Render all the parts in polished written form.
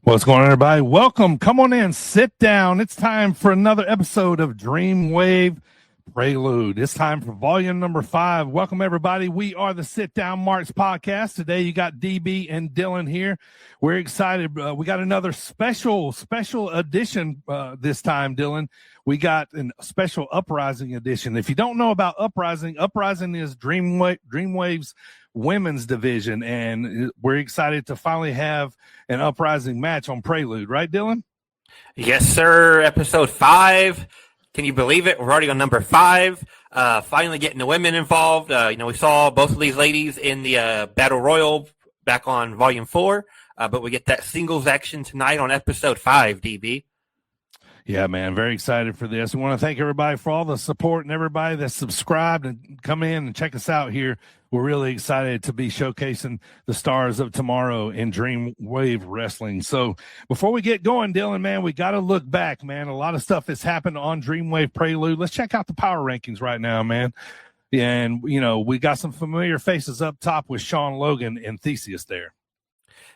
What's going on, everybody? Welcome. Come on in. Sit down. It's time for another episode of Dreamwave Prelude. It's time for volume number 5. Welcome, everybody. We are the Sit Down Marks podcast. Today, you got DB and Dylan here. We're excited. We got another special edition this time, Dylan. We got a special Uprising edition. If you don't know about Uprising is Dreamwave's women's division, and we're excited to finally have an Uprising match on Prelude, right, Dylan? Yes, sir. Episode 5. Can you believe it? We're already on number 5. Finally getting the women involved. We saw both of these ladies in the Battle Royal back on Volume 4, but we get that singles action tonight on Episode 5, DB. Yeah, man, very excited for this. We want to thank everybody for all the support and everybody that's subscribed and come in and check us out here. We're really excited to be showcasing the stars of tomorrow in Dreamwave Wrestling. So before we get going, Dylan, man, we got to look back, man. A lot of stuff has happened on Dreamwave Prelude. Let's check out the power rankings right now, man. And, we got some familiar faces up top with Sean Logan and Theseus there.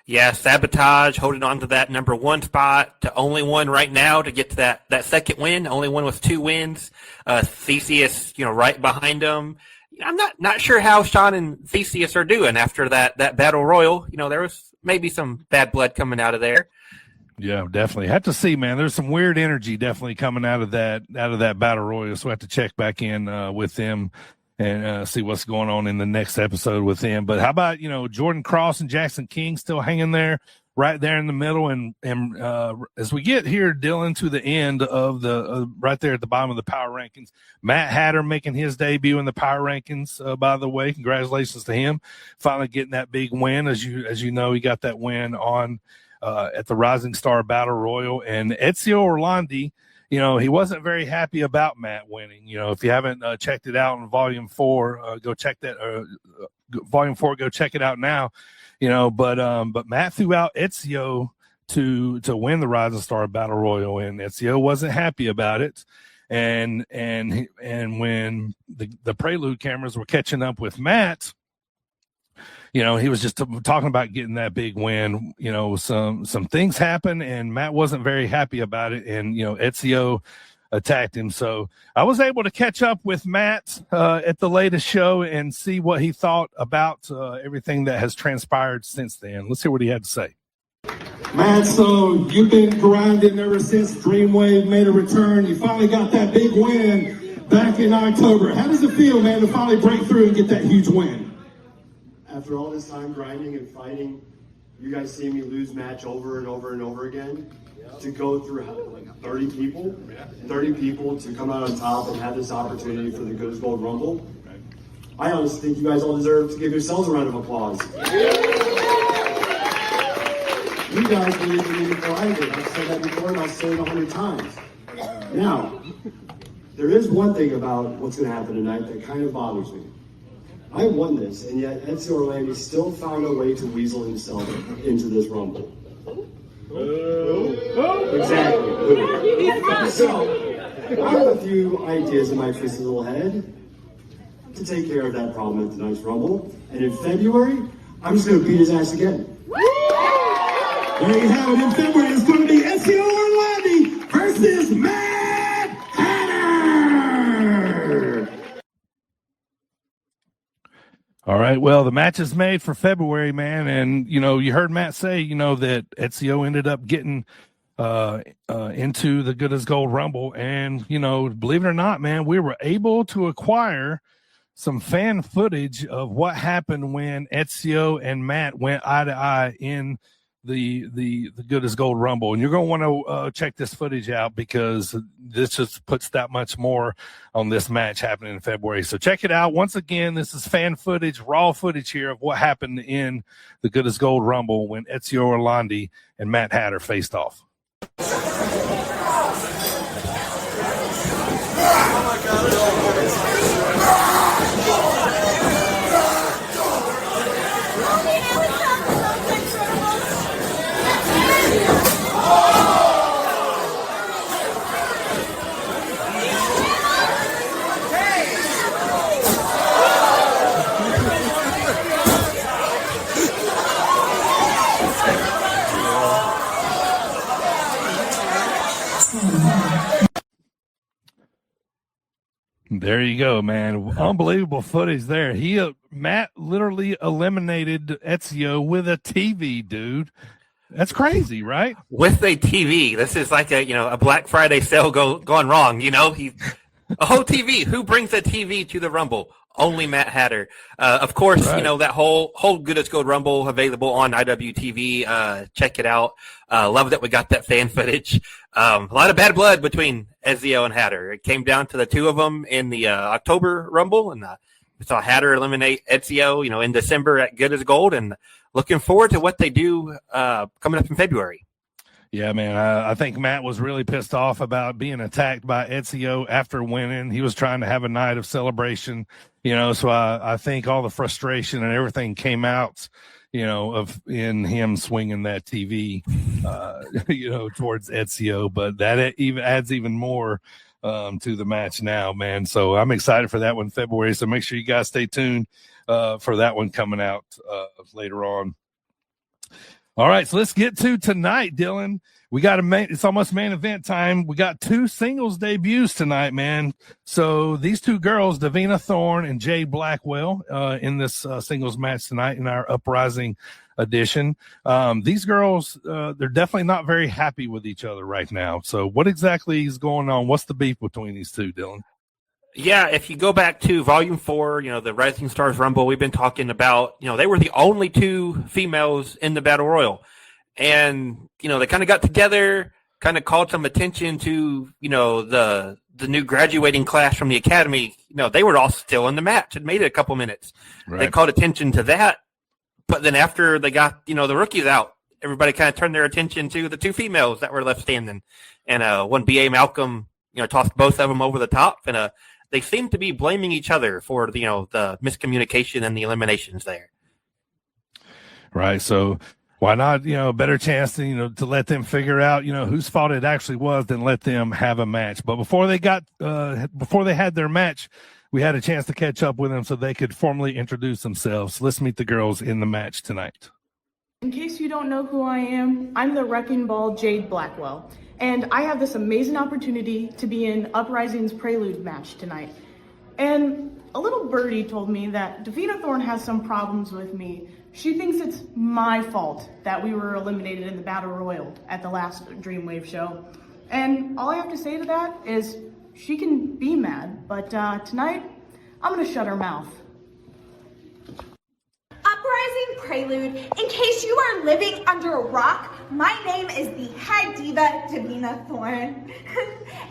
Yeah, Sabotage holding on to that number 1 spot, to only one right now to get to that second win. Only one with 2 wins. Theseus, right behind him. I'm not sure how Sean and Theseus are doing after that Battle Royal. There was maybe some bad blood coming out of there. Yeah, definitely. Have to see, man. There's some weird energy definitely coming out of that Battle Royal. So we have to check back in with them and see what's going on in the next episode with them. But how about, Jordan Cross and Jackson King still hanging there right there in the middle. And as we get here, Dylan, to the end of the right there at the bottom of the power rankings, Matt Hatter making his debut in the power rankings, by the way. Congratulations to him. Finally getting that big win. As you know, he got that win on at the Rising Star Battle Royal. And Ezio Orlandi, he wasn't very happy about Matt winning. If you haven't checked it out in Volume 4, go check that. Volume 4, go check it out now. But Matt threw out Ezio to win the Rising Star Battle Royal, and Ezio wasn't happy about it. And when the Prelude cameras were catching up with Matt, he was just talking about getting that big win. Some things happened, and Matt wasn't very happy about it. And, Ezio attacked him. So I was able to catch up with Matt at the latest show and see what he thought about everything that has transpired since then. Let's hear what he had to say. Matt, so you've been grinding ever since Dreamwave made a return. You finally got that big win back in October. How does it feel, man, to finally break through and get that huge win? After all this time grinding and fighting, you guys see me lose match over and over and over again, to go through like 30 people to come out on top and have this opportunity for the Good as Gold Rumble. I honestly think you guys all deserve to give yourselves a round of applause. You guys believe in me before I did. I've said that before and I'll say it 100 times. Now, there is one thing about what's going to happen tonight that kind of bothers me. I won this, and yet Ezio Orlandi still found a way to weasel himself into this Rumble. Exactly. So, I have a few ideas in my twisted little head to take care of that problem at tonight's Rumble. And in February, I'm just going to beat his ass again. There you have it. In February, it's going to be Ezio Orlandi versus Matt Hatter. All right. Well, the match is made for February, man. And, you heard Matt say, that Ezio ended up getting into the Good as Gold Rumble. And, believe it or not, man, we were able to acquire some fan footage of what happened when Ezio and Matt went eye to eye in the Good as Gold Rumble. And you're going to want to check this footage out because this just puts that much more on this match happening in February. So check it out. Once again, this is fan footage, raw footage here of what happened in the Good as Gold Rumble when Ezio Orlandi and Matt Hatter faced off. There you go, man. Unbelievable footage there. Matt literally eliminated Ezio with a TV, dude. That's crazy, right? With a TV. This is like a Black Friday sale gone wrong. A whole TV. Who brings a TV to the Rumble? Only Matt Hatter. Of course, right. That whole Good as Gold Rumble available on IWTV. Check it out. Love that we got that fan footage. A lot of bad blood between Ezio and Hatter. It came down to the two of them in the October Rumble, and we saw Hatter eliminate Ezio, in December at Good as Gold, and looking forward to what they do coming up in February. Yeah, man. I think Matt was really pissed off about being attacked by Ezio after winning. He was trying to have a night of celebration, so I think all the frustration and everything came out, in him swinging that TV, towards Ezio. But that even adds even more to the match now, man. So I'm excited for that one in February. So make sure you guys stay tuned for that one coming out later on. All right, so let's get to tonight, Dylan. We got it's almost main event time. We got two singles debuts tonight, man. So these two girls, Davina Thorne and Jade Blackwell, in this singles match tonight in our Uprising edition. These girls, they're definitely not very happy with each other right now. So what exactly is going on? What's the beef between these two, Dylan? Yeah, if you go back to Volume 4, the Rising Stars Rumble, we've been talking about, they were the only two females in the Battle Royal. And, they kind of got together, kind of called some attention to, the new graduating class from the academy. They were all still in the match. It made it a couple minutes. Right. They called attention to that. But then after they got, the rookies out, everybody kind of turned their attention to the two females that were left standing. And when B.A. Malcolm, tossed both of them over the top, and they seem to be blaming each other for the miscommunication and the eliminations there. Right. So why not, a better chance to, to let them figure out, whose fault it actually was than let them have a match. But before they had their match, we had a chance to catch up with them so they could formally introduce themselves. Let's meet the girls in the match tonight. In case you don't know who I am, I'm the Wrecking Ball Jade Blackwell. And I have this amazing opportunity to be in Uprising's Prelude match tonight. And a little birdie told me that Davina Thorne has some problems with me. She thinks it's my fault that we were eliminated in the Battle Royal at the last Dreamwave show. And all I have to say to that is she can be mad, but tonight I'm gonna shut her mouth. Uprising Prelude. In case you are living under a rock, my name is the head diva, Davina Thorne.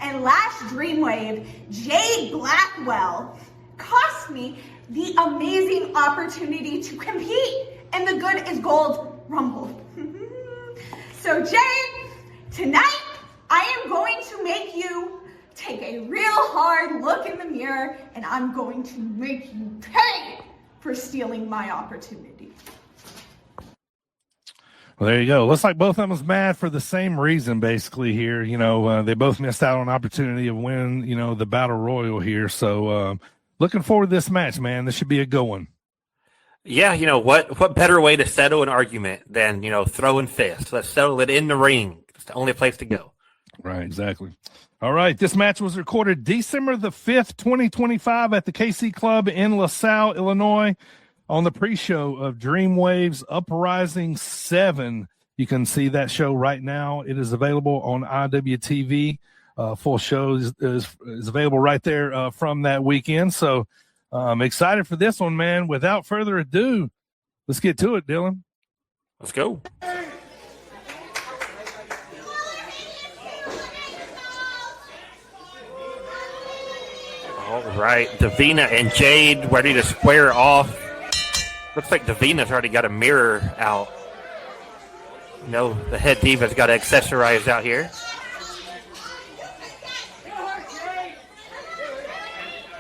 And last Dreamwave, Jade Blackwell cost me the amazing opportunity to compete in the Good is Gold Rumble. So Jade, tonight I am going to make you take a real hard look in the mirror, and I'm going to make you pay for stealing my opportunity. Well, there you go. Looks like both of them was mad for the same reason, basically, here. They both missed out on an opportunity of winning, the Battle Royal here. So looking forward to this match, man. This should be a good one. Yeah, what better way to settle an argument than, throwing fists? Let's settle it in the ring. It's the only place to go. Right, exactly. All right, this match was recorded December the 5th, 2025 at the KC Club in LaSalle, Illinois, on the pre-show of Dreamwave's Uprising 7. You can see that show right now. It is available on IWTV. Full show is available right there from that weekend. So I'm excited for this one, man. Without further ado, let's get to it, Dylan. Let's go. All right, Davina and Jade ready to square off. Looks like Davina's already got a mirror out. The head diva's got to accessorize out here.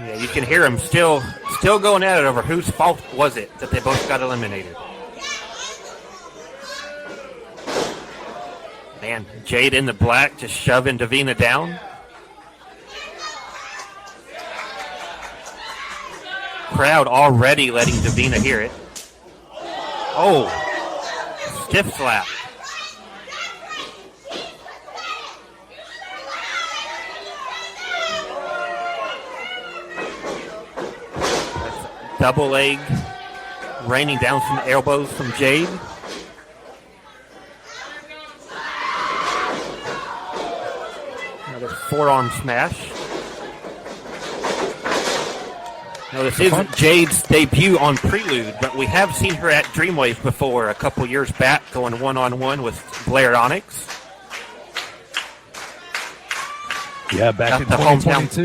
Yeah, you can hear them still going at it over whose fault was it that they both got eliminated. Man, Jade in the black just shoving Davina down. Crowd already letting Davina hear it. Oh, stiff slap. double leg, raining down some elbows from Jade. Another forearm smash. Now, this is Jade's debut on Prelude, but we have seen her at Dreamwave before a couple years back, going one-on-one with Blair Onyx. Yeah, back in 2022.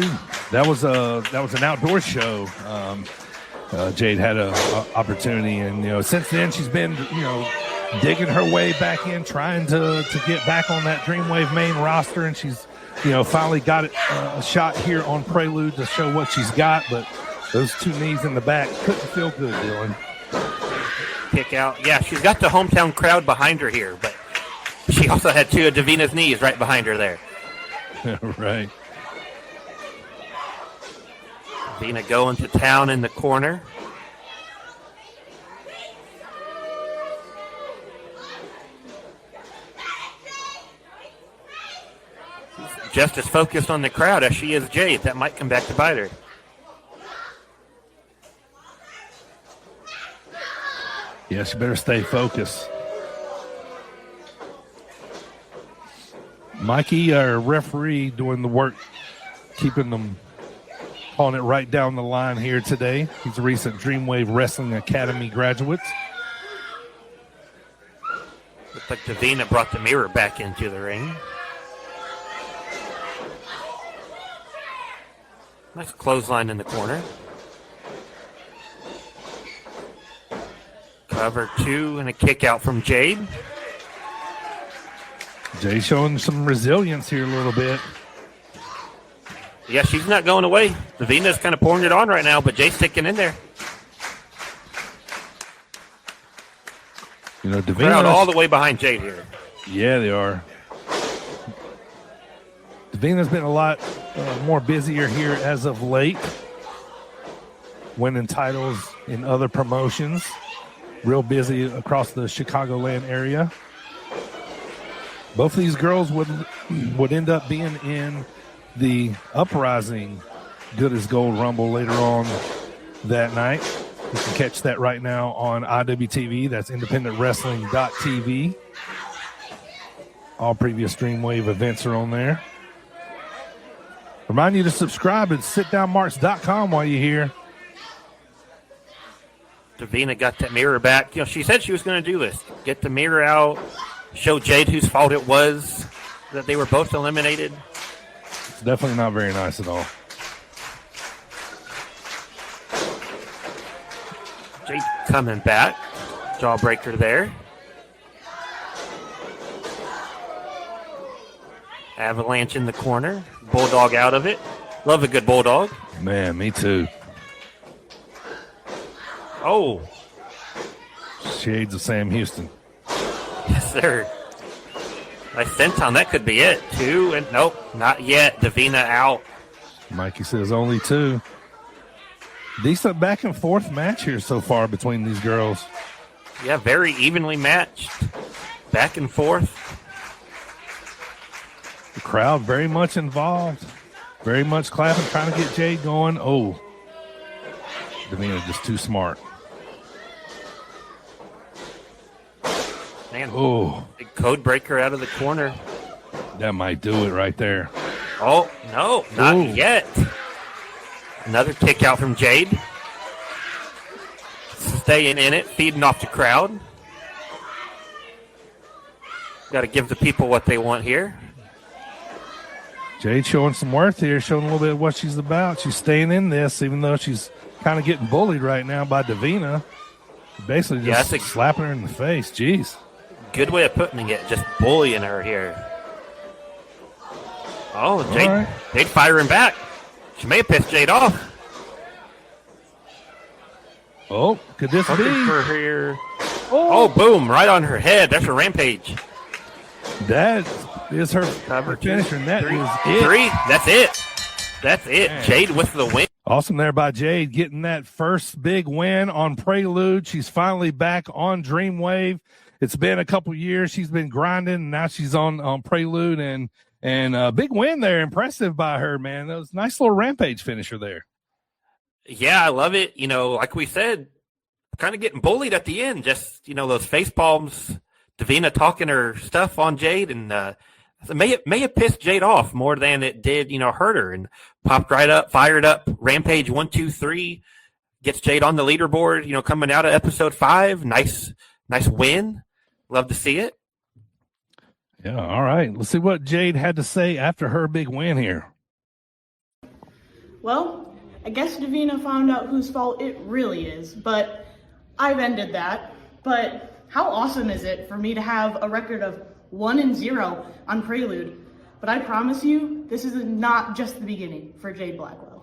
That was an outdoor show. Jade had an opportunity, and since then she's been digging her way back in, trying to get back on that Dreamwave main roster, and she's finally got a shot here on Prelude to show what she's got, but those two knees in the back couldn't feel good, Dylan. Kick out. Yeah, she's got the hometown crowd behind her here, but she also had two of Davina's knees right behind her there. Right. Davina going to town in the corner. She's just as focused on the crowd as she is Jade. That might come back to bite her. Yes, you better stay focused. Mikey, our referee, doing the work, keeping them, calling it right down the line here today. He's a recent Dreamwave Wrestling Academy graduate. Looks like Davina brought the mirror back into the ring. Nice clothesline in the corner. Cover two and a kick out from Jade. Jade showing some resilience here a little bit. Yeah, she's not going away. Davina's kind of pouring it on right now, but Jade's sticking in there. Davina crowd all the way behind Jade here. Yeah, they are. Davina's been a lot more busier here as of late, winning titles in other promotions. Real busy across the Chicagoland area. Both of these girls would end up being in the Uprising Good as Gold Rumble later on that night. You can catch that right now on IWTV. That's independentwrestling.tv. All previous Dreamwave events are on there. Remind you to subscribe at sitdownmarks.com while you're here. Davina got that mirror back. She said she was going to do this. Get the mirror out, show Jade whose fault it was that they were both eliminated. It's definitely not very nice at all. Jade coming back. Jawbreaker there. Avalanche in the corner. Bulldog out of it. Love a good bulldog. Man, me too. Oh. Shades of Sam Houston. Yes, sir. Nice senton. That could be it. Two and nope, not yet. Davina out. Mikey says only two. Decent back and forth match here so far between these girls. Yeah, very evenly matched. Back and forth. The crowd very much involved. Very much clapping, trying to get Jade going. Oh. Davina just too smart. Man, big code breaker out of the corner. That might do it right there. Oh, no, not yet. Another kick out from Jade. Staying in it, feeding off the crowd. Got to give the people what they want here. Jade showing some worth here, showing a little bit of what she's about. She's staying in this, even though she's kind of getting bullied right now by Davina. Basically just slapping her in the face. Jeez. Good way of putting it, just bullying her here. Oh, Jade firing back. She may have pissed Jade off. Oh, could this be? For her. Oh, boom, right on her head. That's a rampage. That is her finisher, and that is it. Three, that's it. That's it. Man. Jade with the win. Awesome there by Jade, getting that first big win on Prelude. She's finally back on Dreamwave. It's been a couple years. She's been grinding, and now she's on Prelude, and a big win there. Impressive by her, man. That was a nice little rampage finisher there. Yeah, I love it. Like we said, kind of getting bullied at the end. Just those face palms. Davina talking her stuff on Jade, and may have pissed Jade off more than it did, hurt her. And popped right up, fired up. Rampage 1, 2, 3 gets Jade on the leaderboard. Coming out of episode 5, nice win. Love to see it. Yeah. All right. Let's see what Jade had to say after her big win here. Well, I guess Davina found out whose fault it really is, but I've ended that. But how awesome is it for me to have a record of 1-0 on Prelude? But I promise you, this is not just the beginning for Jade Blackwell.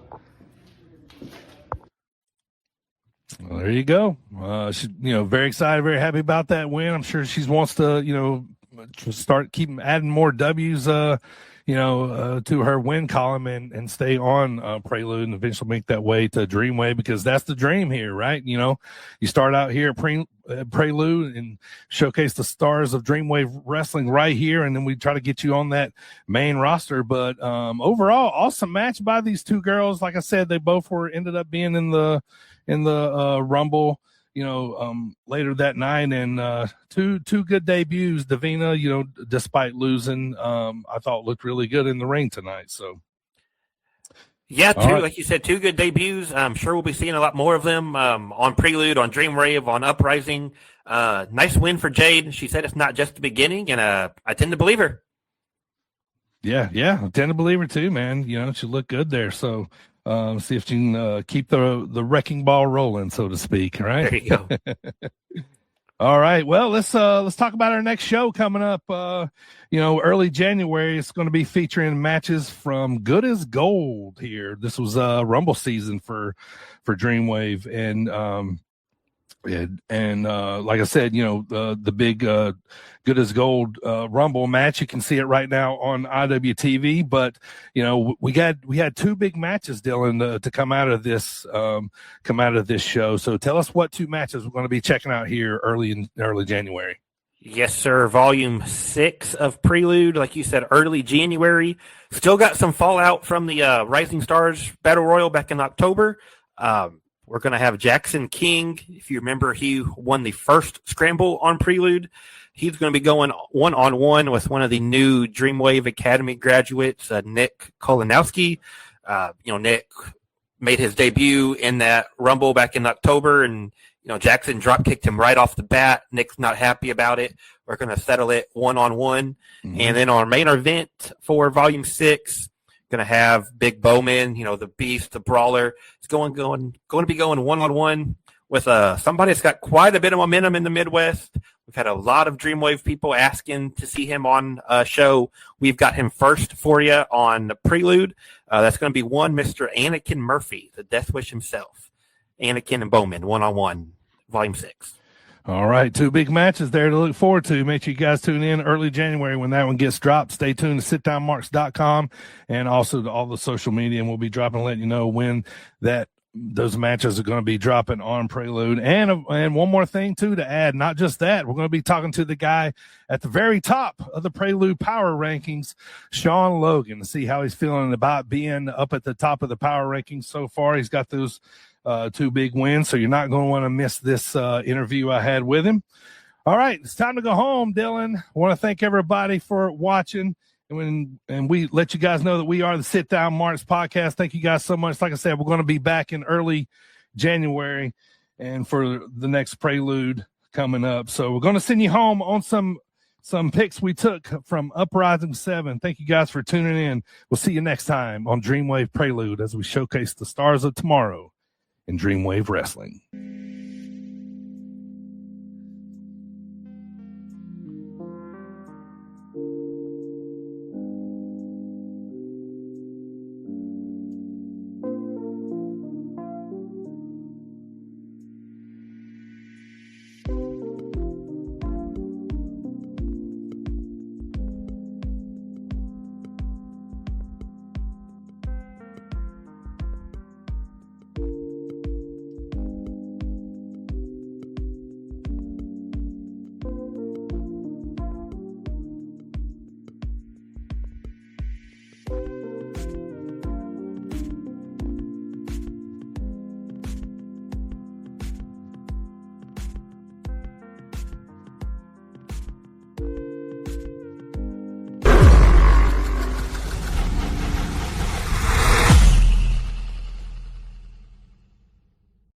Well, there you go. She's, very excited, very happy about that win. I'm sure she wants to, start adding more W's, to her win column and stay on Prelude and eventually make that way to Dreamwave, because that's the dream here, right? You start out here at Prelude and showcase the stars of Dreamwave Wrestling right here, and then we try to get you on that main roster. But overall, awesome match by these two girls. Like I said, they both ended up being in the Rumble, later that night, and two good debuts. Davina, despite losing, I thought looked really good in the ring tonight. So yeah, right. Like you said, 2 good debuts. I'm sure we'll be seeing a lot more of them on Prelude, on Dreamwave, on Uprising. Nice win for Jade. She said it's not just the beginning, and I tend to believe her. Yeah, I tend to believe her too, man. She looked good there. So see if she can keep the wrecking ball rolling, so to speak. Right. There you go. All right. Well, let's talk about our next show coming up. Early January. It's going to be featuring matches from Good as Gold here. This was Rumble season for Dreamwave, and like I said, the big Good as Gold Rumble match. You can see it right now on IWTV. But we had 2 big matches, Dylan, to come out of this show. So tell us what 2 matches we're going to be checking out here early January. Yes, sir. Volume 6 of Prelude, like you said, early January. Still got some fallout from the Rising Stars Battle Royal back in October. We're going to have Jackson King. If you remember, he won the first scramble on Prelude. He's going to be going one-on-one with one of the new Dreamwave Academy graduates, Nick Kolanowski. Nick made his debut in that Rumble back in October, and Jackson drop-kicked him right off the bat. Nick's not happy about it. We're going to settle it one-on-one. Mm-hmm. And then our main event for Volume 6, going to have Big Bowman, the Beast, the Brawler. It's going to be going one-on-one with somebody that's got quite a bit of momentum in the Midwest. We've had a lot of Dreamwave people asking to see him on a show. We've got him first for you on Prelude. That's going to be one Mr. Anakin Murphy, the Death Wish himself. Anakin and Bowman, one-on-one, Volume 6. All right, 2 big matches there to look forward to. Make sure you guys tune in early January when that one gets dropped. Stay tuned to sitdownmarks.com and also to all the social media, and we'll be dropping, letting you know when those matches are going to be dropping on Prelude. And one more thing, too, to add, not just that, we're going to be talking to the guy at the very top of the Prelude Power Rankings, Sean Logan, to see how he's feeling about being up at the top of the Power Rankings so far. He's got those 2 big wins, so you're not going to want to miss this interview I had with him. All right, it's time to go home, Dylan. I want to thank everybody for watching, and we let you guys know that we are the Sit Down Marks podcast. Thank you guys so much. Like I said, we're going to be back in early January and for the next Prelude coming up. So we're going to send you home on some picks we took from Uprising 7. Thank you guys for tuning in. We'll see you next time on Dreamwave Prelude as we showcase the stars of tomorrow in Dreamwave Wrestling.